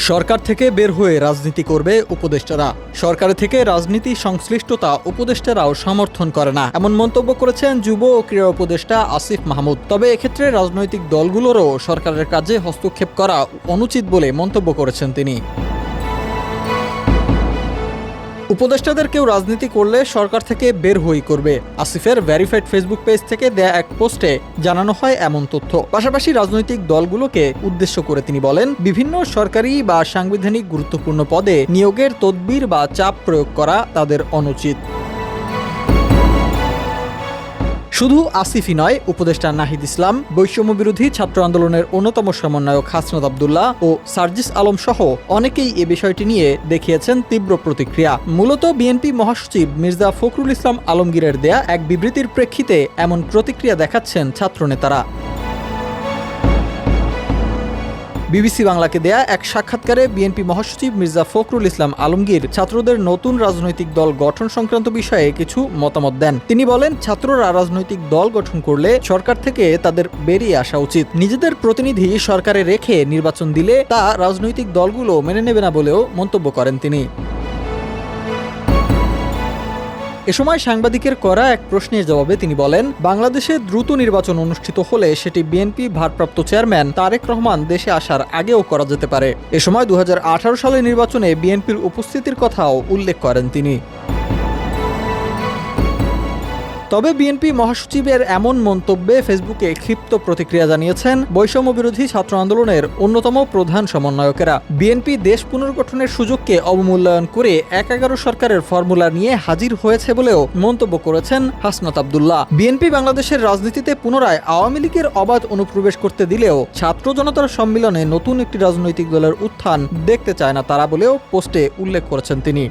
সরকার থেকে বের হয়ে রাজনীতি করবে উপদেষ্টারা। সরকার থেকে রাজনীতি সংশ্লিষ্টতা উপদেষ্টারাও সমর্থন করে না, এমন মন্তব্য করেছেন যুব ও ক্রীড়া উপদেষ্টা আসিফ মাহমুদ। তবে এক্ষেত্রে রাজনৈতিক দলগুলোরও সরকারের কাজে হস্তক্ষেপ করা অনুচিত বলে মন্তব্য করেছেন তিনি। উপদেষ্টাদের কেউ রাজনীতি করলে সরকার থেকে বের হয়েই করবে। আসিফের ভেরিফাইড ফেসবুক পেজ থেকে দেয়া এক পোস্টে জানানো হয় এমন তথ্য। পাশাপাশি রাজনৈতিক দলগুলোকে উদ্দেশ্য করে তিনি বলেন, বিভিন্ন সরকারি বা সাংবিধানিক গুরুত্বপূর্ণ পদে নিয়োগের তদবির বা চাপ প্রয়োগ করা তাদের অনুচিত। শুধু আসিফই নয়, উপদেষ্টা নাহিদ ইসলাম, বৈষম্য বিরোধী ছাত্র আন্দোলনের অন্যতম সমন্বয়ক হাসনাত আব্দুল্লাহ ও সার্জিস আলম সহ অনেকেই এ বিষয়টি নিয়ে দেখিয়েছেন তীব্র প্রতিক্রিয়া। মূলত বিএনপি মহাসচিব মির্জা ফখরুল ইসলাম আলমগীরের দেয়া এক বিবৃতির প্রেক্ষিতে এমন প্রতিক্রিয়া দেখাচ্ছেন ছাত্রনেতারা। বিবিসি বাংলাকে দেয়া এক সাক্ষাৎকারে বিএনপি মহাসচিব মির্জা ফখরুল ইসলাম আলমগীর ছাত্রদের নতুন রাজনৈতিক দল গঠন সংক্রান্ত বিষয়ে কিছু মতামত দেন। তিনি বলেন, ছাত্ররা রাজনৈতিক দল গঠন করলে সরকার থেকে তাদের বেরিয়ে আসা উচিত। নিজেদের প্রতিনিধি সরকারে রেখে নির্বাচন দিলে তা রাজনৈতিক দলগুলো মেনে নেবে না বলেও মন্তব্য করেন তিনি। এ সময় সাংবাদিকের করা এক প্রশ্নের জবাবে তিনি বলেন, বাংলাদেশে দ্রুত নির্বাচন অনুষ্ঠিত হলে সেটি বিএনপি ভারপ্রাপ্ত চেয়ারম্যান তারেক রহমান দেশে আসার আগেও করা যেতে পারে। এ সময় 2018 সালের নির্বাচনে বিএনপির উপস্থিতির কথাও উল্লেখ করেন তিনি। তবে বিএনপি মহাসচিবের এমন মন্তব্যে ফেসবুকে ক্ষিপ্ত প্রতিক্রিয়া জানিয়েছেন বৈষম্য বিরোধী ছাত্র আন্দোলনের অন্যতম প্রধান সমন্বয়কেরা। বিএনপি দেশ পুনর্গঠনের সুযোগকে অবমূল্যায়ন করে ১/১১ সরকারের ফর্মুলা নিয়ে হাজির হয়েছে বলেও মন্তব্য করেছেন হাসনাত আব্দুল্লাহ। বিএনপি বাংলাদেশের রাজনীতিতে পুনরায় আওয়ামী লীগের অবাধ অনুপ্রবেশ করতে দিলেও ছাত্র জনতার সম্মিলনে নতুন একটি রাজনৈতিক দলের উত্থান দেখতে চায় না তারা বলেও পোস্টে উল্লেখ করেছেন তিনি।